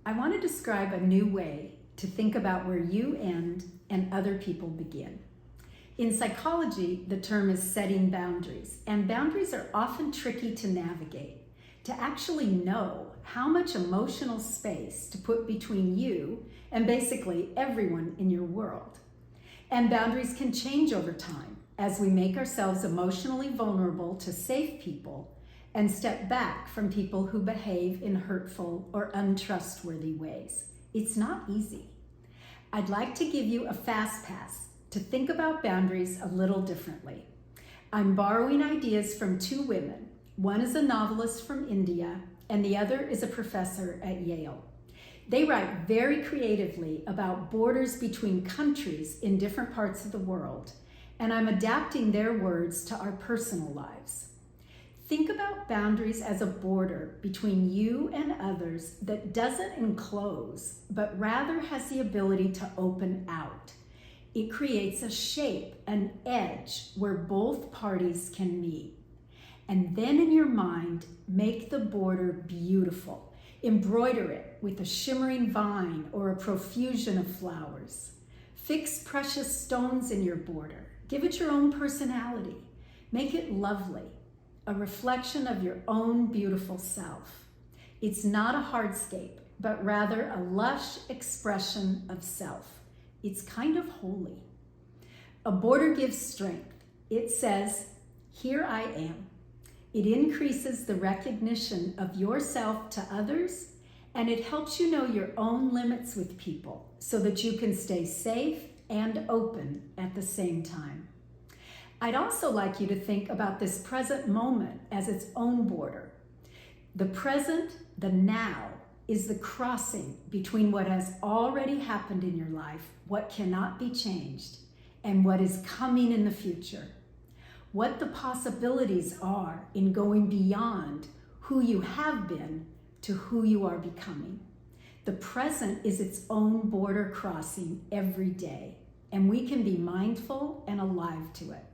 I want to describe a new way to think about where you end and other people begin. In psychology, the term is setting boundaries, and boundaries are often tricky to navigate. To actually know how much emotional space to put between you and basically everyone in your world. And boundaries can change over time as we make ourselves emotionally vulnerable to safe people and step back from people who behave in hurtful or untrustworthy ways. It's not easy. I'd like to give you a fast pass to think about boundaries a little differently. I'm borrowing ideas from two women. One is a novelist from India, and the other is a professor at Yale. They write very creatively about borders between countries in different parts of the world, and I'm adapting their words to our personal lives. Think about boundaries as a border between you and others that doesn't enclose, but rather has the ability to open out. It creates a shape, an edge, where both parties can meet. And then in your mind, make the border beautiful. Embroider it with a shimmering vine or a profusion of flowers. Fix precious stones in your border. Give it your own personality. Make it lovely, a reflection of your own beautiful self. It's not a hardscape, but rather a lush expression of self. It's kind of holy. A border gives strength. It says, "Here I am." It increases the recognition of yourself to others, and it helps you know your own limits with people so that you can stay safe and open at the same time. I'd also like you to think about this present moment as its own border. The present, the now, is the crossing between what has already happened in your life, what cannot be changed, and what is coming in the future. What the possibilities are in going beyond who you have been to who you are becoming. The present is its own border crossing every day, and we can be mindful and alive to it.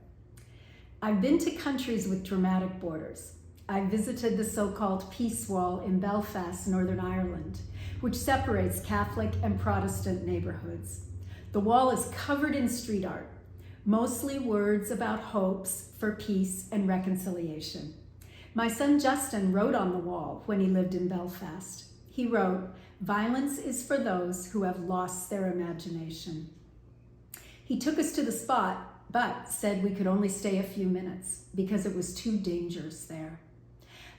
I've been to countries with dramatic borders. I visited the so-called Peace Wall in Belfast, Northern Ireland, which separates Catholic and Protestant neighborhoods. The wall is covered in street art, mostly words about hopes for peace and reconciliation. My son Justin wrote on the wall when he lived in Belfast. He wrote, "Violence is for those who have lost their imagination." He took us to the spot, but said we could only stay a few minutes because it was too dangerous there.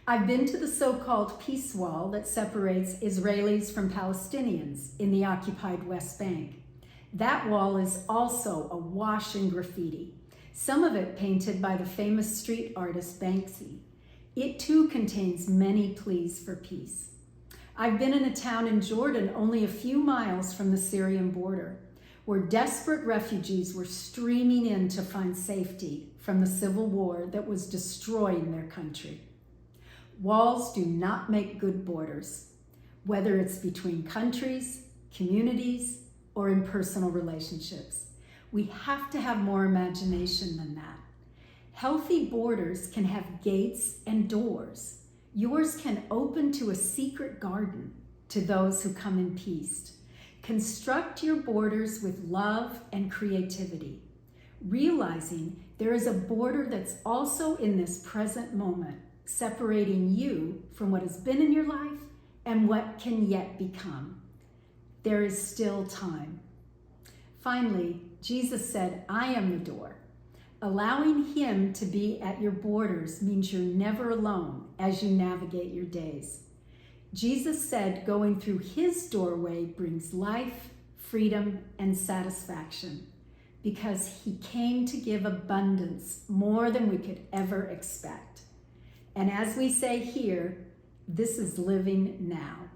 I've been to the so-called Peace Wall that separates Israelis from Palestinians in the occupied West Bank. That wall is also awash in graffiti, some of it painted by the famous street artist Banksy. It too contains many pleas for peace. I've been in a town in Jordan only a few miles from the Syrian border, where desperate refugees were streaming in to find safety from the civil war that was destroying their country. Walls do not make good borders, whether it's between countries, communities, or in personal relationships. We have to have more imagination than that. Healthy borders can have gates and doors. Yours can open to a secret garden to those who come in peace. Construct your borders with love and creativity, realizing there is a border that's also in this present moment, separating you from what has been in your life and what can yet become. There is still time. Finally, Jesus said, "I am the door." Allowing him to be at your borders means you're never alone as you navigate your days. Jesus said going through his doorway brings life, freedom, and satisfaction because he came to give abundance more than we could ever expect. And as we say here, this is living now.